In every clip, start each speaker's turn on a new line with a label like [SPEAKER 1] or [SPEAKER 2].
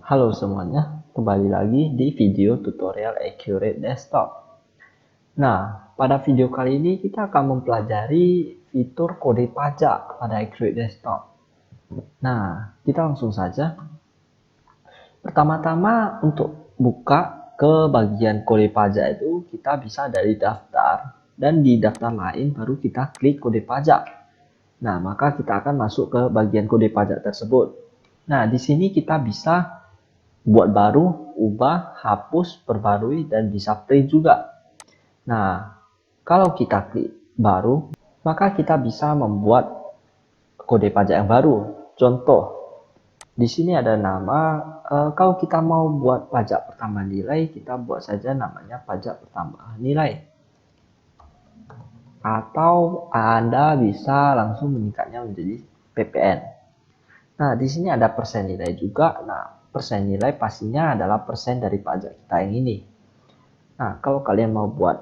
[SPEAKER 1] Halo semuanya, kembali lagi di video tutorial Accurate Desktop. Nah, pada video kali ini kita akan mempelajari fitur kode pajak pada Accurate Desktop. Nah, kita langsung saja. Pertama-tama untuk buka ke bagian kode pajak itu kita bisa dari daftar dan di daftar lain baru kita klik kode pajak. Nah, maka kita akan masuk ke bagian kode pajak tersebut. Nah, di sini kita bisa buat baru, ubah, hapus, perbarui, dan bisa print juga. Nah, kalau kita klik baru, maka kita bisa membuat kode pajak yang baru. Contoh, di sini ada nama, kalau kita mau buat pajak pertambahan nilai, kita buat saja namanya pajak pertambahan nilai. Atau Anda bisa langsung meningkatnya menjadi PPN. Nah, di sini ada persen nilai juga. Nah, persen nilai pastinya adalah persen dari pajak kita yang ini. Nah, kalau kalian mau buat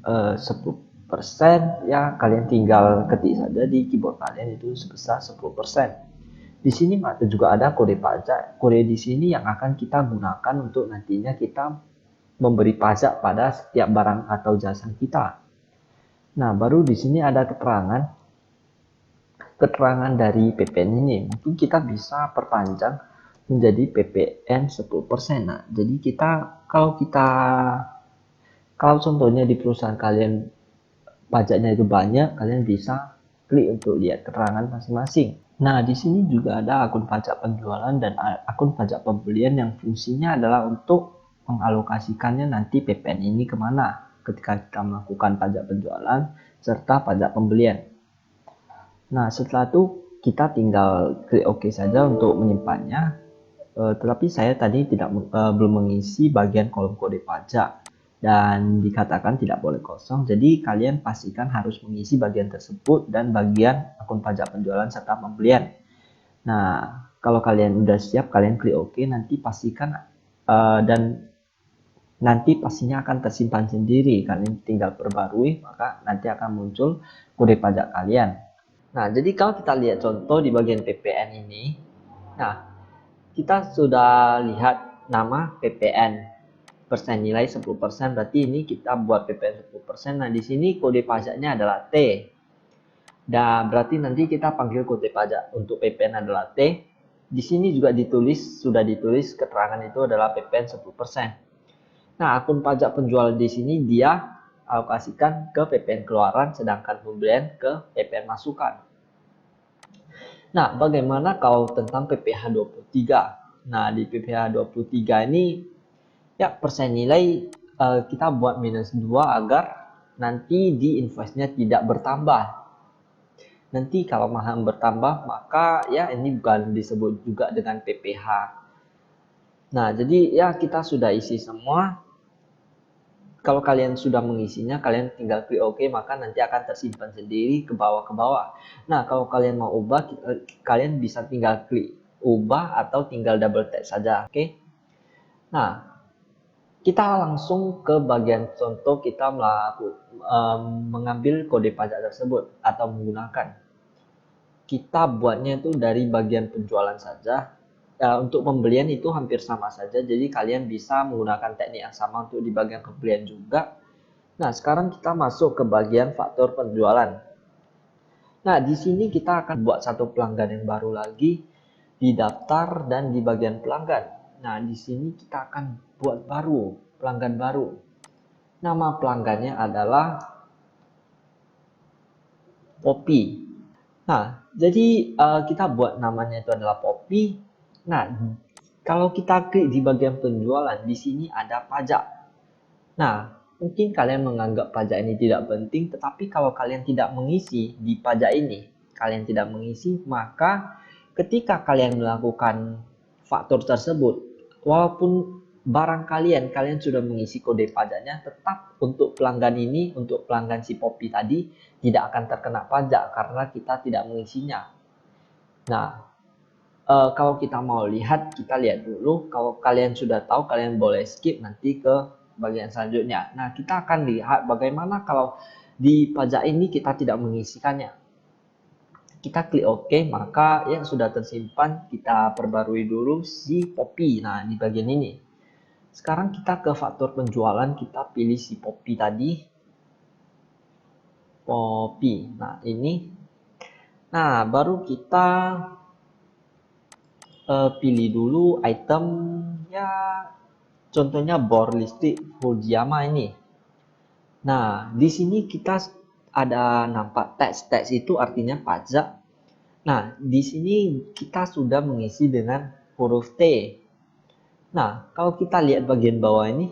[SPEAKER 1] 10%, ya kalian tinggal ketik saja di keyboard kalian itu sebesar 10%. Di sini juga ada kode pajak. Kode di sini yang akan kita gunakan untuk nantinya kita memberi pajak pada setiap barang atau jasa kita. Nah, baru di sini ada keterangan dari PPN ini. Mungkin kita bisa perpanjang menjadi PPN 10%. Nah, jadi kalau contohnya di perusahaan kalian pajaknya itu banyak, kalian bisa klik untuk lihat keterangan masing-masing. Nah, di sini juga ada akun pajak penjualan dan akun pajak pembelian yang fungsinya adalah untuk mengalokasikannya nanti PPN ini kemana ketika kita melakukan pajak penjualan serta pajak pembelian. Nah, setelah itu kita tinggal klik OK saja untuk menyimpannya. Tetapi saya tadi belum mengisi bagian kolom kode pajak dan dikatakan tidak boleh kosong. Jadi kalian pastikan harus mengisi bagian tersebut dan bagian akun pajak penjualan serta pembelian. Nah, kalau kalian udah siap, kalian klik OK. Nanti pastikan dan nanti pastinya akan tersimpan sendiri. Kalian tinggal perbarui, maka nanti akan muncul kode pajak kalian. Nah, jadi kalau kita lihat contoh di bagian PPN ini, nah, kita sudah lihat nama PPN persen nilai 10%, berarti ini kita buat PPN 10%. Nah, di sini kode pajaknya adalah T. Dan berarti nanti kita panggil kode pajak untuk PPN adalah T. Di sini juga sudah ditulis keterangan itu adalah PPN 10%. Nah, akun pajak penjual di sini dia alokasikan ke PPN keluaran, sedangkan pembelian ke PPN masukan. Nah, bagaimana kalau tentang PPh 23? Nah, di PPh 23 ini ya persen nilai kita buat minus 2 agar nanti di invoice-nya tidak bertambah. Nanti kalau mahal bertambah, maka ya ini bukan disebut juga dengan PPh. Nah, jadi ya kita sudah isi semua. Kalau kalian sudah mengisinya, kalian tinggal klik OK, maka nanti akan tersimpan sendiri ke bawah. Nah, kalau kalian mau ubah, kalian bisa tinggal klik ubah atau tinggal double tap saja, oke? Nah, kita langsung ke bagian contoh kita mengambil kode pajak tersebut atau menggunakan. Kita buatnya itu dari bagian penjualan saja. Untuk pembelian itu hampir sama saja, jadi kalian bisa menggunakan teknik yang sama untuk di bagian pembelian juga. Nah, sekarang kita masuk ke bagian faktur penjualan. Nah, di sini kita akan buat satu pelanggan yang baru lagi di daftar dan di bagian pelanggan. Nah, di sini kita akan buat pelanggan baru. Nama pelanggannya adalah Poppy. Nah, jadi kita buat namanya itu adalah Poppy. Nah, kalau kita klik di bagian penjualan, di sini ada pajak. Nah, mungkin kalian menganggap pajak ini tidak penting, tetapi kalau kalian tidak mengisi di pajak ini, maka ketika kalian melakukan faktur tersebut, walaupun barang kalian sudah mengisi kode pajaknya, tetap untuk pelanggan ini, untuk pelanggan si Poppy tadi, tidak akan terkena pajak karena kita tidak mengisinya. Nah, kalau kita mau lihat, kita lihat dulu. Kalau kalian sudah tahu, kalian boleh skip nanti ke bagian selanjutnya. Nah, kita akan lihat bagaimana kalau di pajak ini kita tidak mengisikannya. Kita klik OK, maka yang sudah tersimpan kita perbarui dulu si Poppy. Nah, di bagian ini. Sekarang kita ke faktor penjualan, kita pilih si Poppy tadi. Poppy. Nah, ini. Nah, baru kita pilih dulu item ya, contohnya bor listrik Fujiyama ini. Nah, di sini kita ada nampak teks. Teks itu artinya pajak. Nah, di sini kita sudah mengisi dengan huruf T. Nah, kalau kita lihat bagian bawah ini,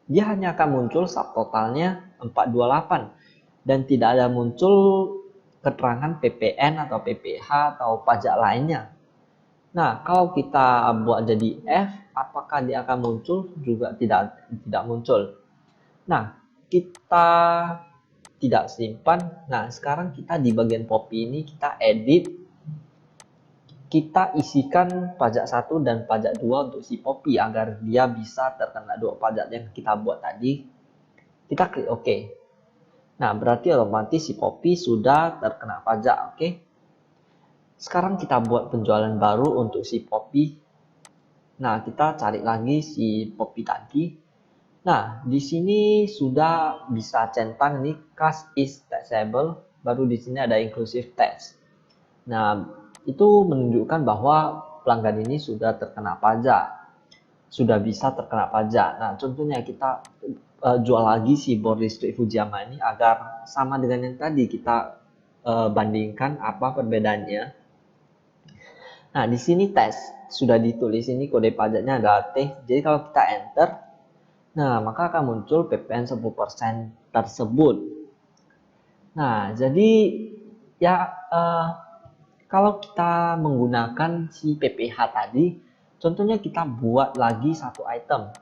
[SPEAKER 1] dia hanya akan muncul subtotalnya 428 dan tidak ada muncul keterangan PPN atau PPH atau pajak lainnya. Nah, kalau kita buat jadi F, apakah dia akan muncul? Juga tidak muncul. Nah, kita tidak simpan. Nah, sekarang kita di bagian Poppy ini kita edit, kita isikan pajak 1 dan pajak 2 untuk si Poppy agar dia bisa terkena 2 pajak yang kita buat tadi. Kita klik OK. Nah, berarti otomatis si Poppy sudah terkena pajak. Oke. Sekarang kita buat penjualan baru untuk si Poppy. Nah, kita cari lagi si Poppy tadi. Nah, di sini sudah bisa centang nih, cash is taxable, baru di sini ada inclusive tax. Nah, itu menunjukkan bahwa pelanggan ini sudah terkena pajak, sudah bisa terkena pajak. Nah, contohnya kita jual lagi si bor listrik Fujiyama ini agar sama dengan yang tadi, kita bandingkan apa perbedaannya. Nah, di sini tax sudah ditulis ini kode pajaknya adalah T. Jadi kalau kita enter, nah, maka akan muncul PPN 10% tersebut. Nah, jadi ya kalau kita menggunakan si PPH tadi, contohnya kita buat lagi satu item.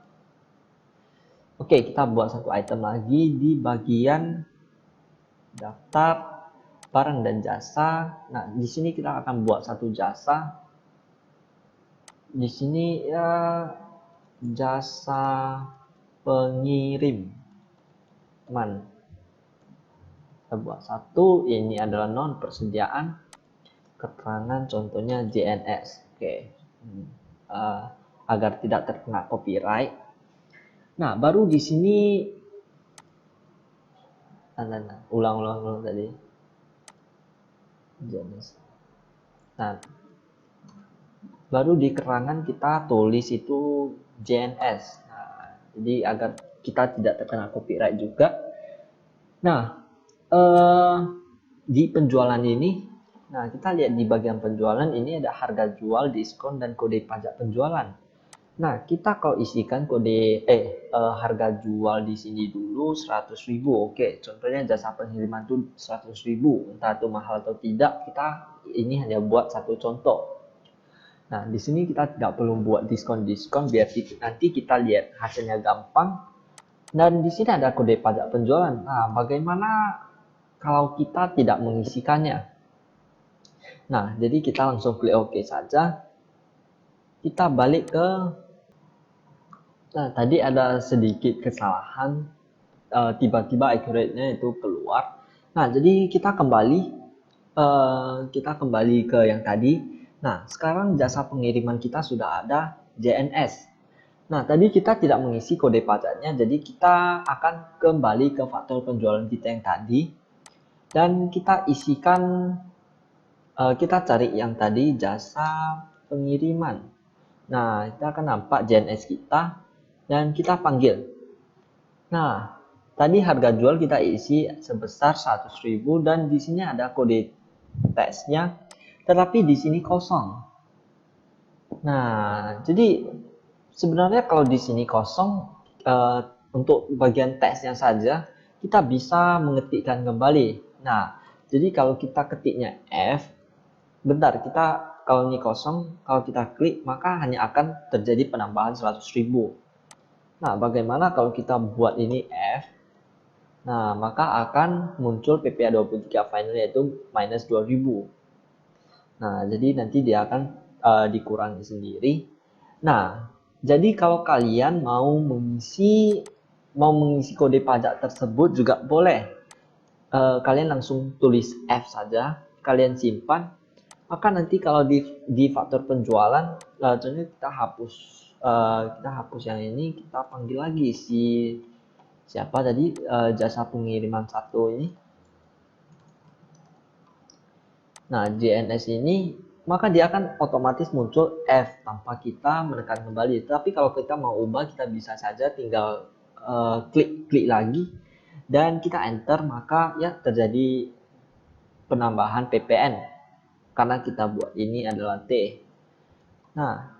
[SPEAKER 1] Oke, kita buat satu item lagi di bagian daftar barang dan jasa. Nah, di sini kita akan buat satu jasa. Di sini ya jasa pengirim. Teman. Kita buat satu, ini adalah non persediaan keterangan, contohnya JNS. Oke. Agar tidak terkena copyright. Nah, baru di sini ulang tadi. JNS. Nah, baru di keterangan kita tulis itu JNS. Nah, jadi agar kita tidak terkena copyright juga. Nah, di penjualan ini, nah kita lihat di bagian penjualan ini ada harga jual, diskon, dan kode pajak penjualan. Nah, kita kalau isikan kode harga jual di sini dulu 100.000. Oke, contohnya jasa pengiriman itu 100.000, entah itu mahal atau tidak, kita ini hanya buat satu contoh. Nah, di sini kita tidak perlu buat diskon-diskon biar nanti kita lihat hasilnya gampang. Dan di sini ada kode pajak penjualan. Nah, bagaimana kalau kita tidak mengisikannya? Nah, jadi kita langsung klik OK saja. Kita balik ke, nah tadi ada sedikit kesalahan, tiba-tiba accurate-nya itu keluar. Nah, jadi kita kembali ke yang tadi. Nah, sekarang jasa pengiriman kita sudah ada JNS. Nah, tadi kita tidak mengisi kode pajaknya, jadi kita akan kembali ke faktor penjualan kita yang tadi. Dan kita isikan, kita cari yang tadi jasa pengiriman. Nah, kita akan nampak JNS kita, dan kita panggil. Nah, tadi harga jual kita isi sebesar 100.000 dan di sini ada kode teksnya, tetapi di sini kosong. Nah, jadi sebenarnya kalau di sini kosong, untuk bagian teksnya saja kita bisa mengetikkan kembali. Nah, jadi kalau kita ketiknya F, bentar, kita kalau ini kosong, kalau kita klik maka hanya akan terjadi penambahan 100.000. Nah, bagaimana kalau kita buat ini F? Nah, maka akan muncul PPA 23 final yaitu minus 2.000. Nah, jadi nanti dia akan dikurangi sendiri. Nah, jadi kalau kalian mau mengisi kode pajak tersebut juga boleh. Kalian langsung tulis F saja. kalian simpan, maka nanti kalau di faktor penjualan, contohnya kita hapus yang ini, kita panggil lagi si siapa tadi, jasa pengiriman satu ini. Nah, JNS ini, maka dia akan otomatis muncul F tanpa kita menekan kembali. Tapi kalau kita mau ubah, kita bisa saja tinggal klik lagi dan kita enter, maka ya terjadi penambahan PPN karena kita buat ini adalah T. Nah,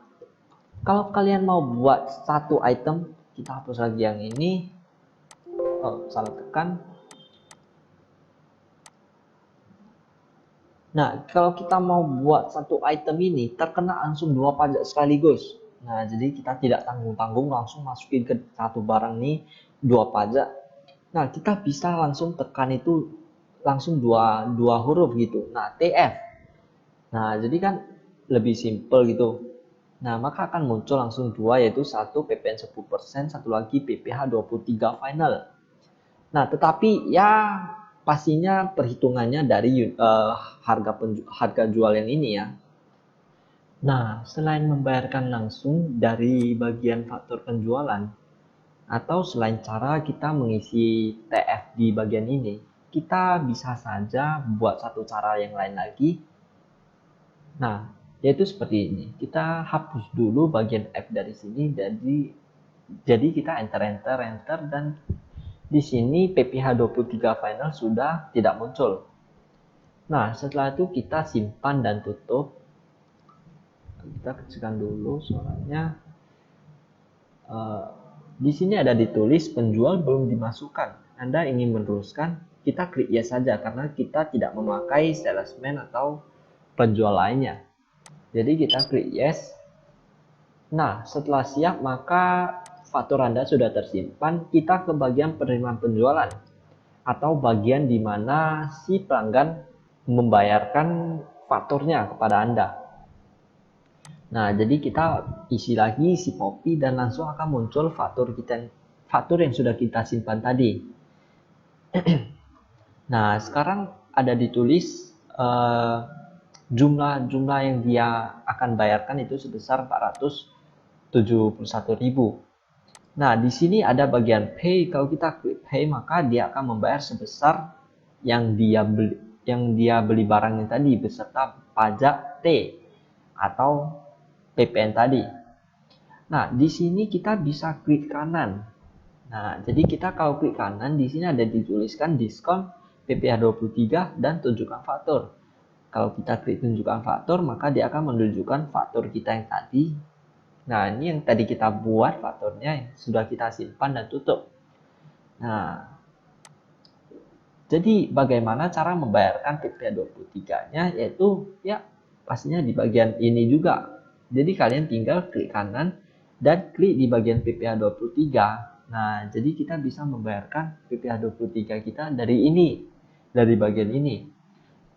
[SPEAKER 1] kalau kalian mau buat satu item, kita hapus lagi yang ini. Oh, salah tekan. Nah, kalau kita mau buat satu item ini terkena langsung 2 pajak sekaligus. Nah, jadi kita tidak tanggung-tanggung langsung masukin ke satu barang nih 2 pajak. Nah, kita bisa langsung tekan itu langsung dua huruf gitu. Nah, TF. Nah, jadi kan lebih simple gitu. Nah, maka akan muncul langsung dua, yaitu satu PPN 10%, satu lagi PPh 23 final. Nah, tetapi ya pastinya perhitungannya dari harga jual yang ini ya. Nah, selain membayarkan langsung dari bagian faktur penjualan, atau selain cara kita mengisi TF di bagian ini, kita bisa saja buat satu cara yang lain lagi. Nah, yaitu seperti ini. Kita hapus dulu bagian F dari sini, jadi kita enter dan di sini PPh 23 final sudah tidak muncul. Nah, setelah itu kita simpan dan tutup. Kita kecilkan dulu suaranya. Di sini ada ditulis penjual belum dimasukkan. Anda ingin meneruskan, kita klik yes saja karena kita tidak memakai salesman atau penjual lainnya. Jadi kita klik yes. Nah, setelah siap maka faktur Anda sudah tersimpan. Kita ke bagian penerimaan penjualan atau bagian di mana si pelanggan membayarkan fakturnya kepada Anda. Nah, jadi kita isi lagi si copy dan langsung akan muncul faktur yang sudah kita simpan tadi. Nah, sekarang ada ditulis jumlah yang dia akan bayarkan itu sebesar 471.000. Nah, di sini ada bagian pay. Kalau kita klik pay, maka dia akan membayar sebesar yang dia beli barangnya tadi beserta pajak T atau PPN tadi. Nah, di sini kita bisa klik kanan. Nah, jadi kita kalau klik kanan, di sini ada dituliskan diskon PPh 23 dan tunjukkan faktur. Kalau kita klik tunjukkan faktur, maka dia akan menunjukkan faktur kita yang tadi. Nah, ini yang tadi kita buat fakturnya yang sudah kita simpan dan tutup. Nah, jadi bagaimana cara membayarkan PPh 23-nya, yaitu ya pastinya di bagian ini juga. Jadi kalian tinggal klik kanan dan klik di bagian PPh 23. Nah, jadi kita bisa membayarkan PPh 23 kita dari ini, dari bagian ini.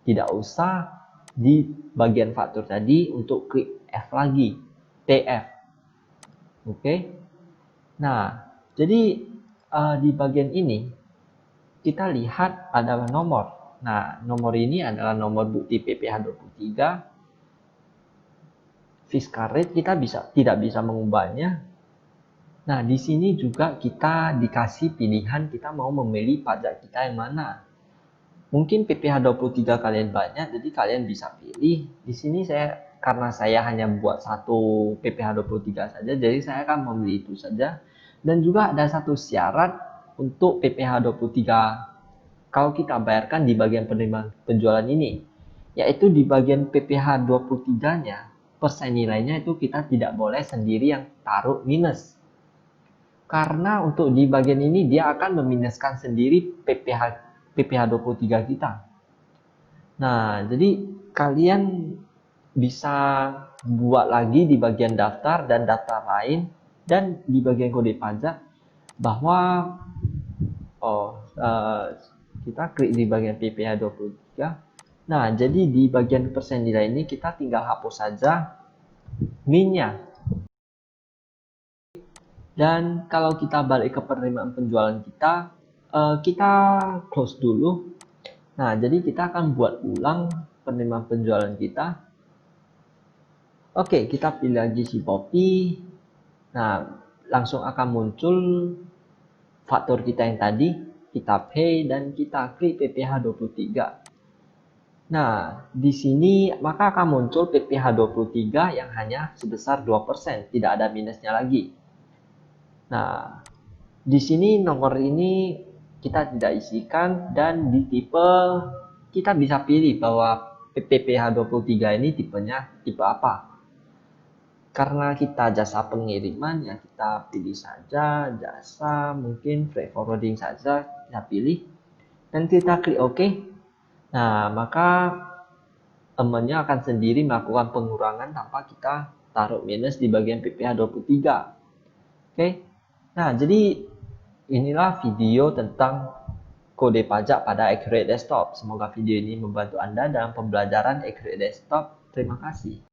[SPEAKER 1] Tidak usah di bagian faktur tadi untuk klik F lagi, TF. Oke. Nah, jadi di bagian ini kita lihat ada nomor. Nah, nomor ini adalah nomor bukti PPh 23. Fiscal rate kita tidak bisa mengubahnya. Nah, di sini juga kita dikasih pilihan kita mau memilih pajak kita yang mana. Mungkin PPh 23 kalian banyak, jadi kalian bisa pilih. Di sini karena saya hanya buat satu PPh 23 saja, jadi saya akan memilih itu saja. Dan juga ada satu syarat untuk PPh 23 kalau kita bayarkan di bagian penerimaan penjualan ini, yaitu di bagian PPh 23-nya, persen nilainya itu kita tidak boleh sendiri yang taruh minus. Karena untuk di bagian ini dia akan meminuskan sendiri PPh 23 kita. Nah, jadi kalian bisa buat lagi di bagian daftar dan daftar lain dan di bagian kode pajak bahwa kita klik di bagian PPh 23. Nah, jadi di bagian persen nilai ini kita tinggal hapus saja min-nya. Dan kalau kita balik ke penerimaan penjualan kita close dulu. Nah, jadi kita akan buat ulang penerimaan penjualan kita. Oke, kita pilih lagi si Shopee. Nah, langsung akan muncul faktur kita yang tadi, kita pay dan kita klik PPh 23. Nah, di sini maka akan muncul PPh 23 yang hanya sebesar 2%, tidak ada minusnya lagi. Nah, di sini nomor ini kita tidak isikan dan di tipe kita bisa pilih bahwa PPh 23 ini tipenya tipe apa. Karena kita jasa pengiriman, ya kita pilih saja jasa mungkin freight forwarding saja, kita pilih dan kita klik OK. Nah, maka temannya akan sendiri melakukan pengurangan tanpa kita taruh minus di bagian PPh 23. Oke. Nah, jadi inilah video tentang kode pajak pada Accurate Desktop. Semoga video ini membantu Anda dalam pembelajaran Accurate Desktop. Terima kasih.